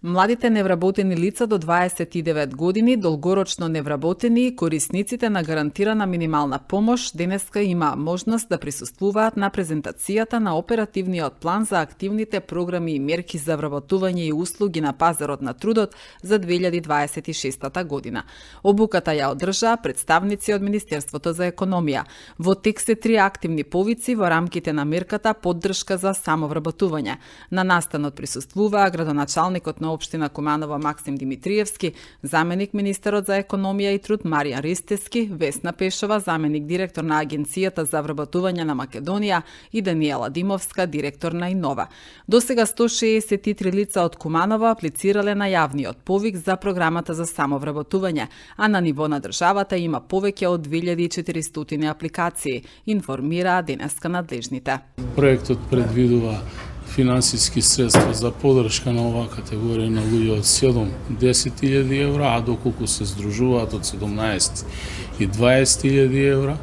Младите невработени лица до 29 години, долгорочно невработени и корисниците на гарантирана минимална помош денеска има можност да присуствуваат на презентацијата на оперативниот план за активните програми и мерки за вработување и услуги на пазарот на трудот за 2026 година. Обуката ја одржаа представници од Министерството за економија. Во текст се 3 активни повици во рамките на мерката поддршка за самовработување. На настанот присуствуваа градоначалникот на општина Куманово Максим Димитриевски, заменик министерот за економија и труд Маријан Ристевски, Весна Пешова, заменик директор на Агенцијата за вработување на Македонија и Даниела Димовска, директор на Инова. До сега 163 лица од Куманово аплицирале на јавниот повик за програмата за самовработување, а на ниво на државата има повеќе од 2400 апликации, информираа денеска надлежните. Проектот предвидува финансиски средства за поддршка на оваа категорија на луѓе од 7-10.000 евра, а доколку се здружуваат од 17 и 20.000 евра.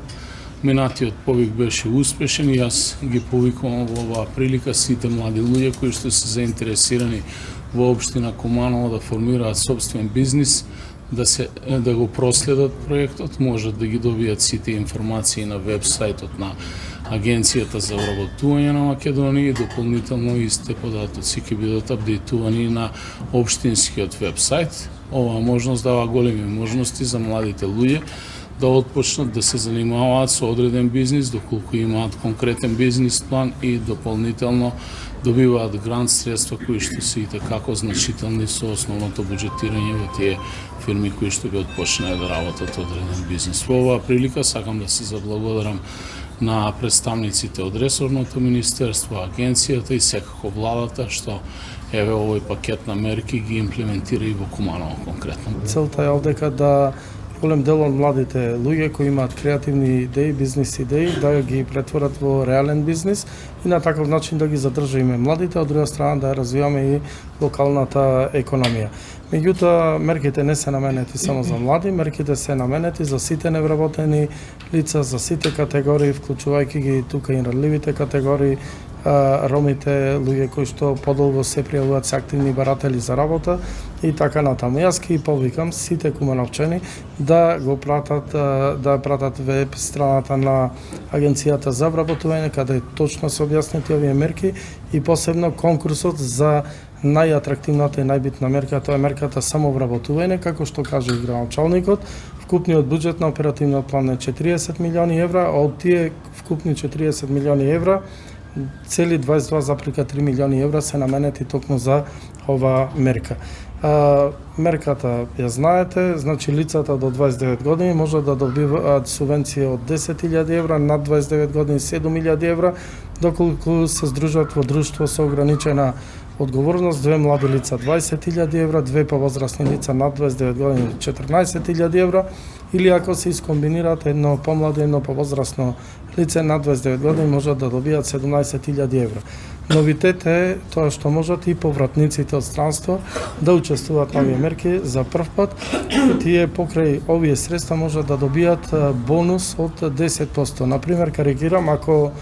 Минатиот повик беше успешен и јас ги повикувам во оваа прилика сите млади луѓе кои што се заинтересирани во општина Куманово да формираат собствен бизнис, да го проследат проектот, можат да ги добијат сите информации на веб-сајтот на Агенцијата за вработување на Македонија и дополнително истите податоци ќе бидат апдейтувани на општинскиот веб-сајт. Оваа можност дава големи можности за младите луѓе да отпочнат да се занимаваат со одреден бизнис, доколку имаат конкретен бизнис план и дополнително добиваат грант средства кои што се и како значителни со основното буџетирање во тие фирми кои што би отпочнале да работат одреден бизнис. Во оваа прилика сакам да се заблагодарам на представниците од ресорното министерство, агенцијата и секако владата што еве овој пакет на мерки ги имплементира и во Куманово конкретно. Целта е овдека да голем дел од младите луѓе кои имаат креативни идеи, бизнис идеи, да ги претворат во реален бизнис и на таков начин да ги задржиме младите, од друга страна да развиваме и локалната економија. Меѓутоа, мерките не се наменети само за млади, мерките се наменети за сите невработени лица, за сите категории, вклучувајќи ги тука и радливите категории, ромите, луѓе кои што подолго се пријавуваат се активни баратели за работа и така натаму. Јас ќе повикам сите кумановчани да го пратат веб страната на Агенцијата за вработување, каде точно се објаснети овие мерки и посебно конкурсот за најатрактивната и најбитна мерка, тоа е мерката самовработување, како што каже и градоначалникот. Вкупниот буџет на оперативниот план е 40 милиони евра, а од тие вкупни 40 милиони евра цели 22,3 милиони евра се наменети токму за ова мерка. Мерката ја знаете, значи лицата до 29 години може да добиваат субвенција од 10.000 евра, над 29 години 7.000 евра, доколку се здружат во друштво со ограничена одговорност, две млади лица 20.000 евра, две повозрасни лица над 29 години 14.000 евра, или ако се искомбинираат едно помладо и едно повозрасно лице над 29 години можат да добијат 17.000 евра. Новитет е тоа што можат и повратниците од странство да учествуваат на овие мерки за прв пат. Тие покрај овие средства можат да добијат бонус од 10%. Например, карикирам, ако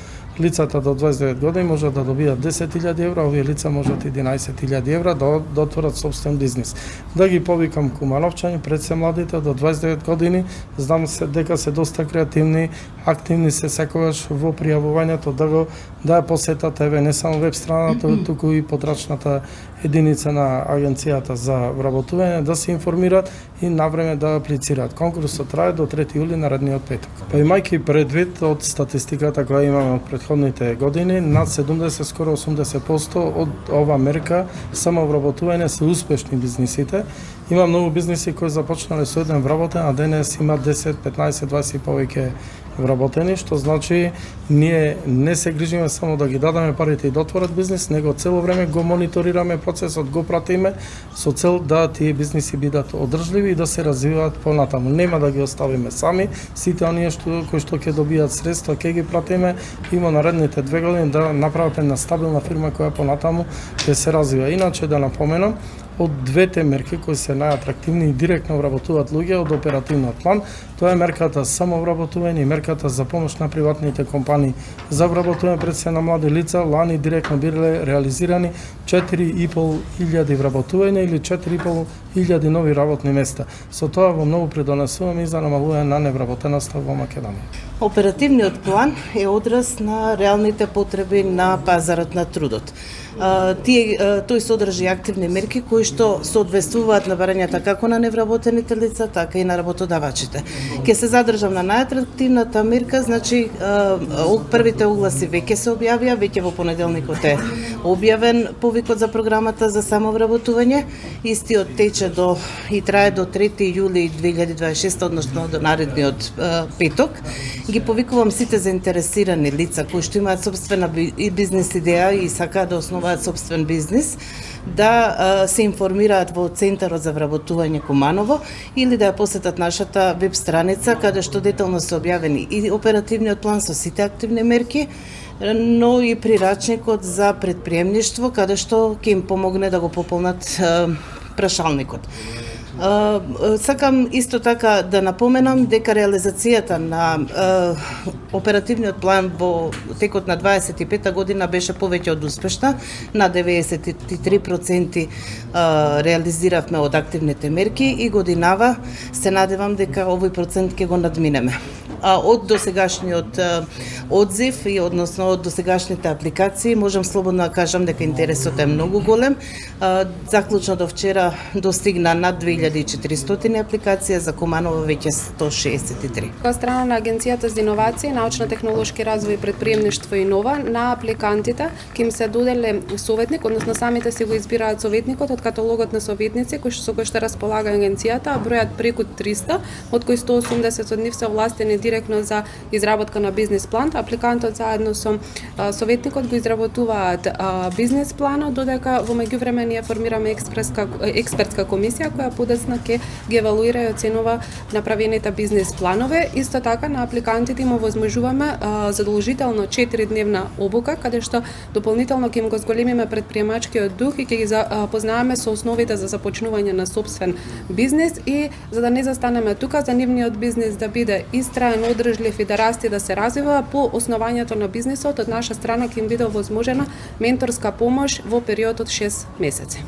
лицата до 29 години можат да добијат 10.000 евра, овие лица можат 11.000 евра да отворат собствен бизнис. Да ги повикам кумановчани, пред се младите до 29 години, знам се дека се доста креативни, активни се секогаш во пријавувањето, да ја посетат еве не само веб страната, туку и потрачната единица на Агенцијата за вработување, да се информираат и навреме да аплицираат. Конкурсот трае до 3 јули наредниот петок. Па имајќи предвид од статистиката која имаме од предходните години, над 70, скоро 80% од ова мерка самовработување се успешни бизнисите. Има многу бизниси кои започнале со еден вработен, а денес има 10, 15, 20 и повеќе вработени, што значи ние не се грижиме само да ги дадеме парите и да отворат бизнис, него цело време го мониторираме процесот, го пратиме со цел да тие бизниси бидат одржливи и да се развиваат понатаму. Нема да ги оставиме сами, сите оние кои што ќе добијат средства, ќе ги пратиме и во наредните 2 години да направат една стабилна фирма која понатаму ќе се развива. Иначе да напоменам, од двете мерки кои се најатрактивни и директно вработуваат луѓе од оперативниот план. Тоа е мерката самовработување и мерката за помош на приватните компании за вработување пред се на млади лица. Лани директно биле реализирани 4.500 вработувања или 4.500 нови работни места. Со тоа во многу придонесуваме и за намалување на невработеноста во Македонија. Оперативниот план е одраз на реалните потреби на пазарот на трудот. Тој содржи активни мерки кои што соодветствуваат на барањата како на невработените лица, така и на работодавачите. Ќе се задржам на најатрактивната мерка, значи првите огласи веќе се објавија, веќе во понеделникот е објавен повикот за програмата за самовработување. Истиот тече и трае до 3 јули 2026, односно до наредниот петок. Ги повикувам сите заинтересирани лица кои што имаат собствена бизнес идеја и сакаат да основаат собствен бизнис, да се информираат во Центарот за вработување Куманово или да ја посетат нашата веб страница каде што детално се објавени и оперативниот план со сите активни мерки, но и прирачникот за предприемништво каде што ќе им помогне да го пополнат прашалникот. Сакам исто така да напоменам дека реализацијата на оперативниот план во текот на 25-та година беше повеќе од успешна, на 93% реализиравме од активните мерки и годинава се надевам дека овој процент ќе го надминеме. Од досегашниот одзив и односно од досегашните апликации можам слободно да кажам дека интересот е многу голем. Заклучно до вчера достигна над 2400 апликации, за Куманово веќе 163. Од страна на Агенцијата за иновации, научно-технолошки развој, предприемништво и нова, на апликантите ќе им се доделе советник, односно самите си го избираат советникот од каталогот на советници со кој што располага агенцијата, а бројат преку 300, од кои 180 од нив се овластени директно за изработка на бизнес план. Апликантот заедно со советникот го изработуваат бизнес планот, додека во меѓувреме ние формираме експертска комисија која подоцна ќе ги евалуира и оценува направените бизнес планове. Исто така на апликантите им овозможуваме задолжително 4-дневна обука, каде што дополнително ќе им го зголемиме предприемачкиот дух и ќе ги запознаваме со основите за започнување на собствен бизнес и за да не застанеме тука, за нивниот бизнес да биде истраен, одржлив и да расте, да се развива по основањето на бизнесот, од наша страна ќе им биде овозможена менторска помош во период од 6 месеци.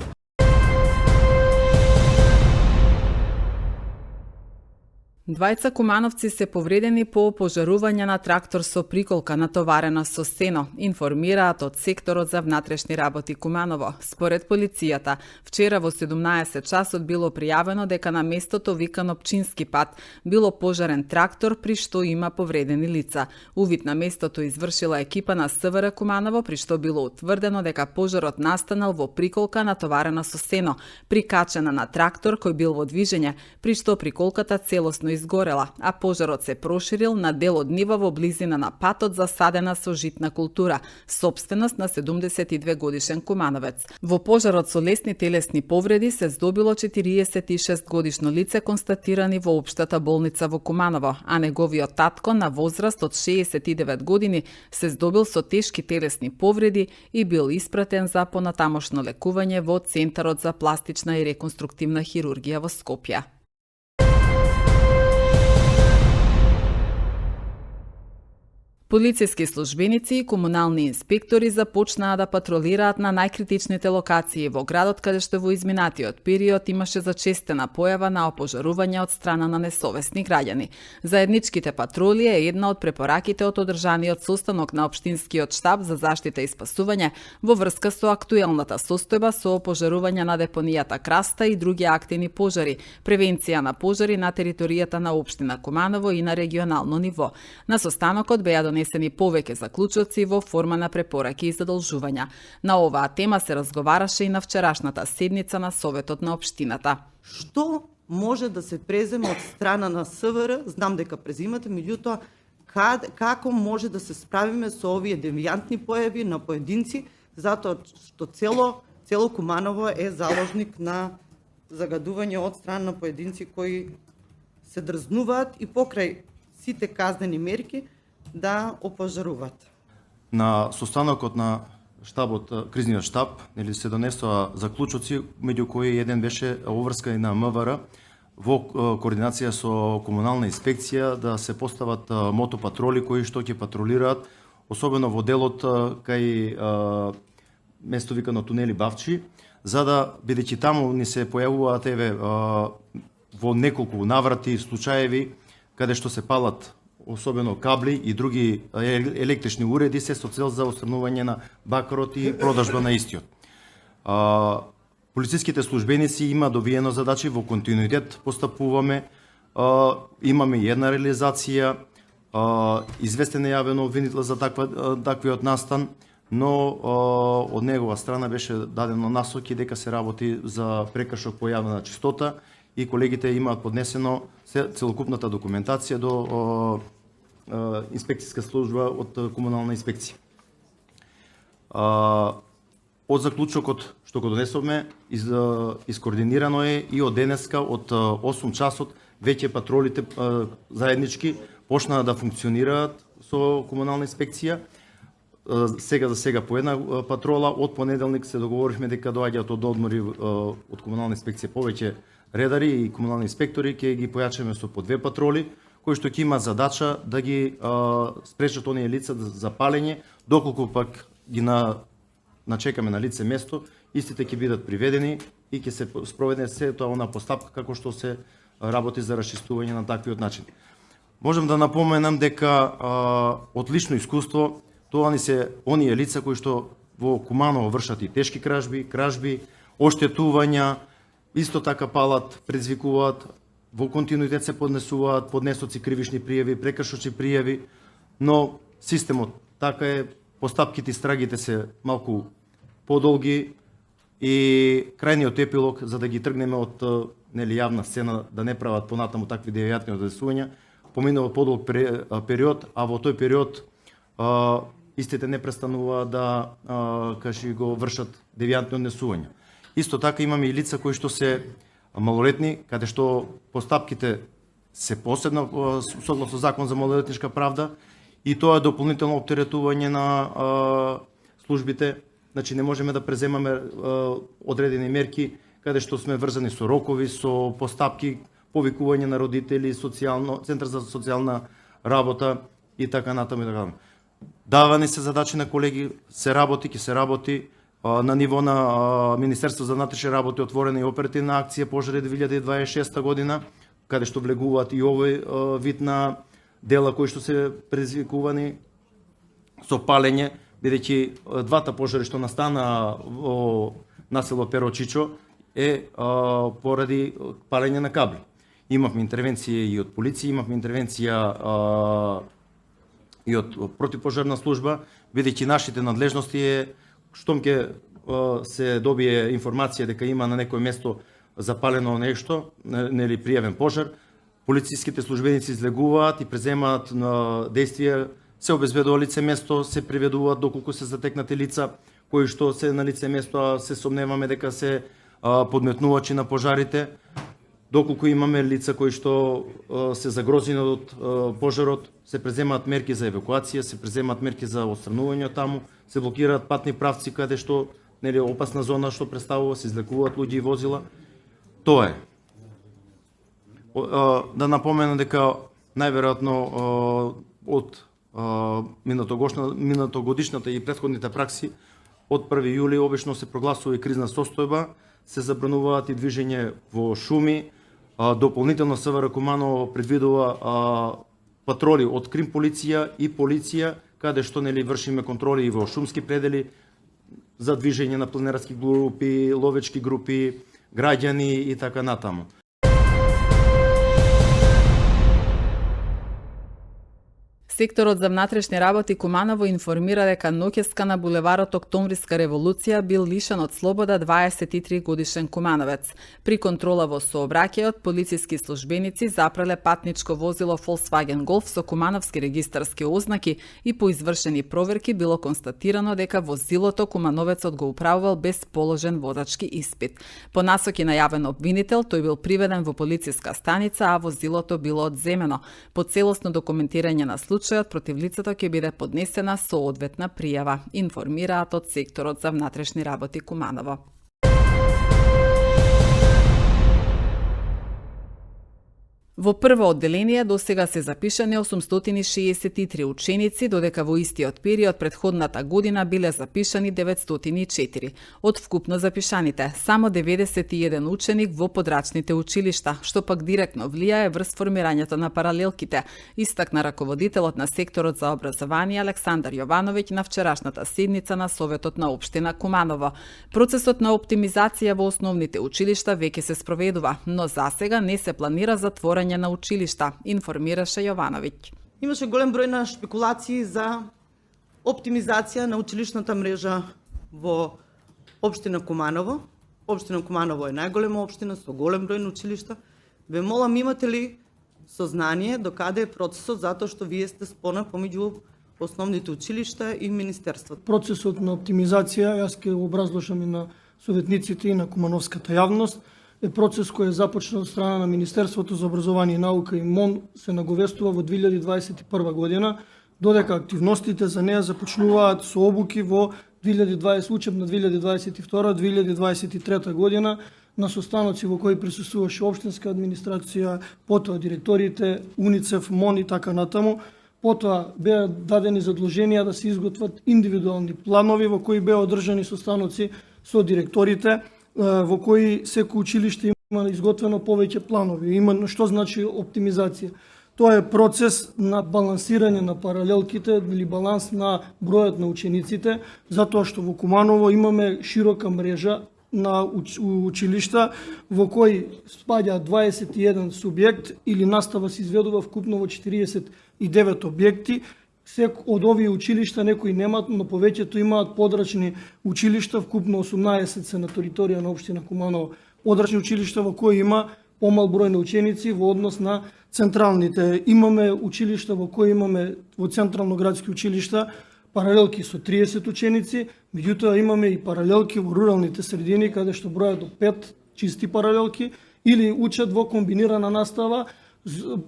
Двајца кумановци се повредени по пожарување на трактор со приколка натоварена со сено, информираат од секторот за внатрешни работи Куманово. Според полицијата, вчера во 17 часот било пријавено дека на местото викан опчински пат било пожарен трактор при што има повредени лица. Увид на местото извршила екипа на СВР Куманово, при што било утврдено дека пожарот настанал во приколка натоварена со сено, прикачена на трактор кој бил во движење, при што приколката целосно изгорела, а пожарот се проширил на дел од нива во близина на патот засадена со житна култура, собственост на 72 годишен кумановец. Во пожарот со лесни телесни повреди се здобило 46 годишно лице констатирани во општата болница во Куманово, а неговиот татко на возраст од 69 години се здобил со тешки телесни повреди и бил испратен за понатамошно лекување во Центарот за пластична и реконструктивна хирургија во Скопје. Полициски службеници и комунални инспектори започнаа да патролираат на најкритичните локации во градот, каде што во изминатиот период имаше зачестена појава на опожарувања од страна на несовесни граѓани. Заедничките патроли е една од препораките од одржаниот состанок на Општинскиот штаб за заштита и спасување во врска со актуелната состојба со опожарување на депонијата Краста и други активни пожари, превенција на пожари на територијата на општина Куманово и на регионално ниво. На состанокот беа донесени повеќе заклучоци во форма на препораки и задолжувања. На оваа тема се разговараше и на вчерашната седница на Советот на општината. Што може да се преземе од страна на СВР? Знам дека презимате, меѓутоа како може да се справиме со овие девијантни појави на поединци, затоа што цело Куманово е заложник на загадување од страна на поединци кои се дрзнуваат и покрај сите казнени мерки да опожаруваат. На состанокот на кризниот штаб, нели се донесоа заклучоци, меѓу кои еден беше обврска и на МВР во координација со комунална инспекција да се постават мотопатроли кои што ќе патролираат, особено во делот кај место викано тунели Бавчи, за да, бидејќи таму ни се појавуваат во неколку наврати случаеви каде што се палат особено кабли и други електрични уреди, се со цел за отстранување на бакарот и продажба на истиот. Полициските службеници има добиено задачи, во континуитет постапуваме, имаме една реализација, известен е јавено обвинител за таквиот настан, но од негова страна беше дадено насоки дека се работи за прекршок по јавна чистота и колегите имаат поднесено целокупната документација до инспекцијска служба од комунална инспекција. Од заклучокот што го донесовме, искоординирано е и од денеска од 8 часот веќе патролите заеднички почнаа да функционираат со комунална инспекција. Сега за сега по една патрола, од понеделник се договоривме дека доаѓаат од одмори од комунална инспекција повеќе редари и комунални инспектори, ќе ги појачаме со по 2 патроли, кои што ќе има задача да ги спречат оние лица за палење, доколку пак ги начекаме на лице место, истите ќе бидат приведени и ќе се спроведе се тоа она постапка како што се работи за расчистување на таквиот начин. Можам да напоменам дека од лично искуство тоа ни се оние лица кои што во Куманово вршат и тешки кражби, оштетувања, исто така палат, предизвикуваат, во континуитет се поднесуваат поднесоци кривишни пријави, прекршочни пријави, но системот така е, постапките и страгите се малку подолги и крајниот епилог за да ги тргнеме од јавна сцена да не прават понатаму такви девијатни одесувања, поминува подолг период, а во тој период истите не престануваат да го вршат девијантни однесувања. Исто така имаме и лица кои што се малолетни, каде што постапките се посебно согласно закон за малолетничка правда и тоа е дополнително оптеретување на службите. Значи не можеме да преземаме одредени мерки каде што сме врзани со рокови, со постапки, повикување на родители, центар за социјална работа и така натаму и така. Давани се задачи на колеги, ќе се работи на ниво на Министерство за внатрешни работи, отворена и оперативна акција Пожари 2026 година, каде што влегуваат и овој вид на дела кои што се предизвикувани со палење, бидејќи двата пожари што настана во насело Перочичо е поради палење на кабли. Имавме интервенција и од полиција, имавме интервенција и од противпожарна служба, бидејќи нашите надлежности е штом ќе се добие информација дека има на некој место запалено нешто, нели пријавен пожар, полициските службеници излегуваат и преземаат действија, се обезбедува лице место, се приведуваат доколку се затекнати лица кои што се на лице место, а се сомневаме дека се подметнувачи на пожарите. Доколку имаме лица кои што се загрозени од пожарот, се преземаат мерки за евакуација, се преземаат мерки за отстранување од таму, се блокираат патни правци каде што нели опасна зона што представува, се излекуваат луѓе и возила. Тоа е. Да напоменам дека најверојатно од минатогодишната и претходните пракси од 1 јули обично се прогласува и кризна состојба, се забрануваат и движење во шуми. Дополнително СВР Куманово предвидува патроли од Крим полиција и полиција, каде што нели вршиме контроли и во шумски предели за движење на планинарски групи, ловечки групи, граѓани и така натаму. Секторот за внатрешни работи Куманово информира дека ноќеска на булеварот Октомвриска револуција бил лишен од слобода 23 годишен кумановец. При контрола во сообраќајот, полициски службеници запреле патничко возило Volkswagen Golf со кумановски регистарски ознаки и по извршени проверки било констатирано дека возилото кумановецот го управувал без положен возачки испит. По насоки на јавен обвинител, тој бил приведен во полициска станица, а возилото било одземено. По целосно документирање на случај случајот против лицето ќе биде поднесена соодветна пријава, информираат од секторот за внатрешни работи Куманово. Во прво одделение досега се запишани 863 ученици, додека во истиот период претходната година биле запишани 904. Од вкупно запишаните, само 91 ученик во подрачните училишта, што пак директно влијае врз формирањето на паралелките, истакна раководителот на секторот за образование Александар Јовановиќ на вчерашната седница на Советот на општина Куманово. Процесот на оптимизација во основните училишта веќе се спроведува, но засега не се планира затворање на училишта, информираше Јовановиќ. Имаше голем број на шпекулации за оптимизација на училишната мрежа во општина Куманово. Општина Куманово е најголема општина со голем број на училишта. Ве молам, имате ли сознание до каде е процесот, затоа што вие сте спона помеѓу основните училишта и министерството? Процесот на оптимизација, јас ќе образложам и на советниците и на кумановската јавност, е процес кој е започнал од страна на Министерството за образование и наука и МОН се наговестува во 2021 година, додека активностите за неа започнуваат со обуки во 2020 учебна 2022-2023 година на состаноци во кои присуствуваше општинска администрација, потоа директорите, УНИЦЕФ, МОН и така натаму. Потоа беа дадени задолженија да се изготват индивидуални планови во кои беа одржани состаноци со директорите, во кои секој училиште има изготвено повеќе планови. Има што значи оптимизација. Тоа е процес на балансирање на паралелките или баланс на бројот на учениците, затоа што во Куманово имаме широка мрежа на училишта во кои спаѓа 21 субјект или настава се изведува вкупно во 49 објекти. Од овие училишта некои немаат, но повеќето имаат подрачни училишта, вкупно 18 се на територија на општина Куманово. Подрачни училишта во кои има помал број на ученици во однос на централните. Имаме училишта во кои имаме во централно градски училишта паралелки со 30 ученици, меѓутоа имаме и паралелки во руралните средини каде што бројат до 5 чисти паралелки или учат во комбинирана настава,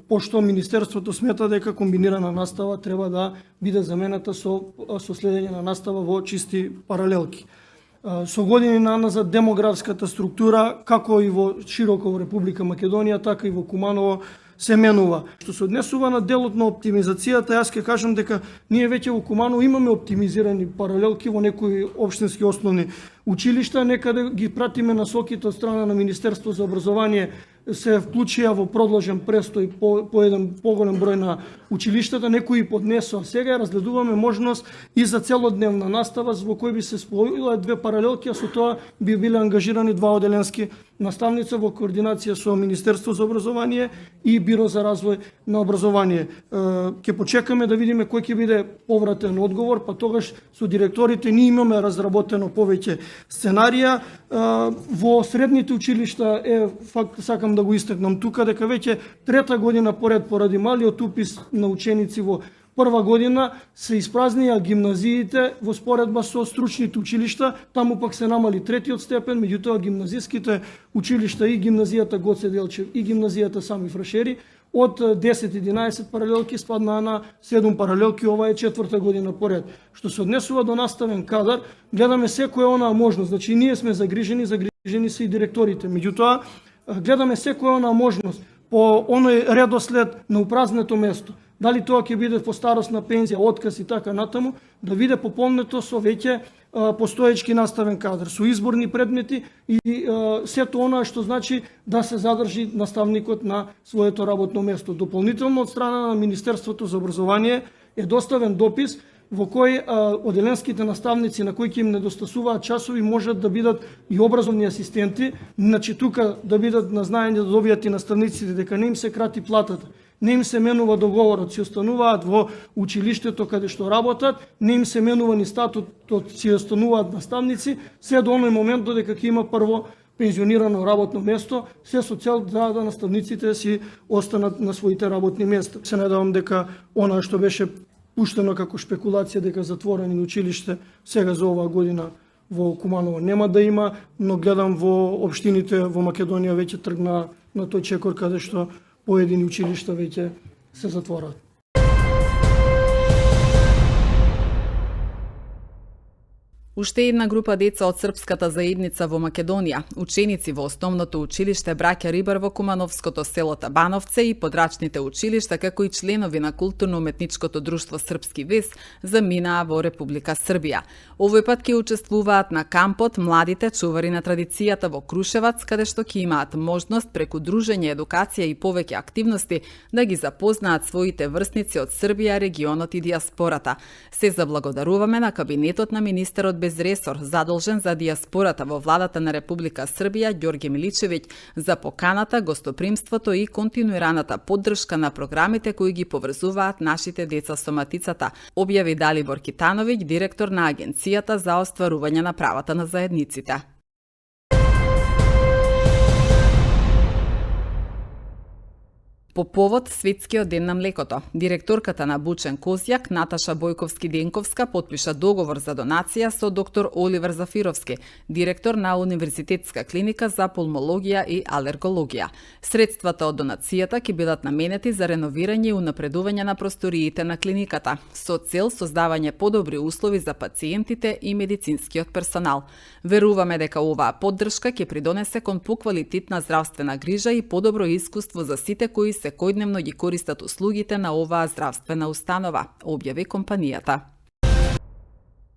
пошто Министерството смета дека комбинирана настава треба да биде замената со следење на настава во чисти паралелки. Со години наназад демографската структура, како и во широко во Република Македонија, така и во Куманово, се менува. Што се однесува на делот на оптимизацијата, јас ќе кажам дека ние веќе во Куманово имаме оптимизирани паралелки во некои општински основни училишта, некаде ги пратиме насоките од страна на Министерство за образование, се вклучија во продолжен престој по еден поголем број на училиштата, некои поднесоа. Сега разгледуваме можност и за целодневна настава во кој би се спојила две паралелки, а со тоа би биле ангажирани два оделенски наставници во координација со Министерство за образование и Биро за развој на образование. Ќе почекаме да видиме кој ќе биде повратен одговор, па тогаш со директорите ние имаме разработено повеќе сценарија. Во средните училишта е факт, сакам да го истакнам тука, дека веќе трета година поред поради малиот упис на ученици во прва година се испразнија гимназиите во споредба со стручните училишта, таму пак се намали третиот степен, меѓутоа гимназиските училишта и гимназијата Гоце Делчев и гимназијата Сами Фрашери од 10-11 паралелки спаднаа на 7 паралелки, ова е четврта година поред. Што се однесува до наставен кадар, гледаме секоја онаа можност, значи ние сме загрижени се и директорите, меѓутоа гледаме секоја онаа можност по оној редослед на упразнето место. Дали тоа ќе биде по старосна пензија, отказ и така натаму, да биде пополнето со веќе постоечки наставен кадар, со изборни предмети и сето она што значи да се задржи наставникот на своето работно место. Дополнително од страна на Министерството за образование е доставен допис во кој оделенските наставници на кои ќе им недостасуваат часови можат да бидат и образовни асистенти, значи тука да бидат назнаени да добијат и наставниците дека не им се крати платата, не им се менува договорот, си остануваат во училиштето каде што работат, не им се менува ни статутот, си остануваат наставници, се до оној момент додека ќе има прво пензионирано работно место, се со цел да наставниците си останат на своите работни места. Се надевам дека она што беше пуштено како шпекулација дека затворени училиште сега за оваа година во Куманово нема да има, но гледам во општините во Македонија веќе тргна на тој чекор каде што поедини училишта веќе се затвораат. Уште една група деца од српската заедница во Македонија, ученици во основното училиште Браќа Рибар во Кумановското село Табановце и подрачните училишта, како и членови на културно-уметничкото друштво Српски вес, заминаа во Република Србија. Овој пат ќе учествуваат на кампот Младите чувари на традицијата во Крушевац, каде што ќе имаат можност преку дружење, едукација и повеќе активности да ги запознаат своите врсници од Србија, регионот и диаспората. Се заблагодаруваме на кабинетот на министерот без ресор, задолжен за диаспората во владата на Република Србија, Ѓорѓе Миличевиќ, за поканата, гостопримството и континуираната поддршка на програмите кои ги поврзуваат нашите деца со матицата, објави Далибор Китановиќ, директор на Агенцијата за остварување на правата на заедниците. По повод Светскиот ден на млекото, директорката на Бучен Козјак, Наташа Бојковски-Денковска, подпиша договор за донација со доктор Оливер Зафировски, директор на Универзитетска клиника за пулмологија и алергологија. Средствата од донацијата ќе бидат наменети за реновирање и унапредување на просториите на клиниката, со цел создавање подобри услови за пациентите и медицинскиот персонал. Веруваме дека оваа поддршка ќе придонесе кон поквалитетна здравствена грижа и подобро искуство за сите кои секојдневно ги користат услугите на оваа здравствена установа, објави компанијата.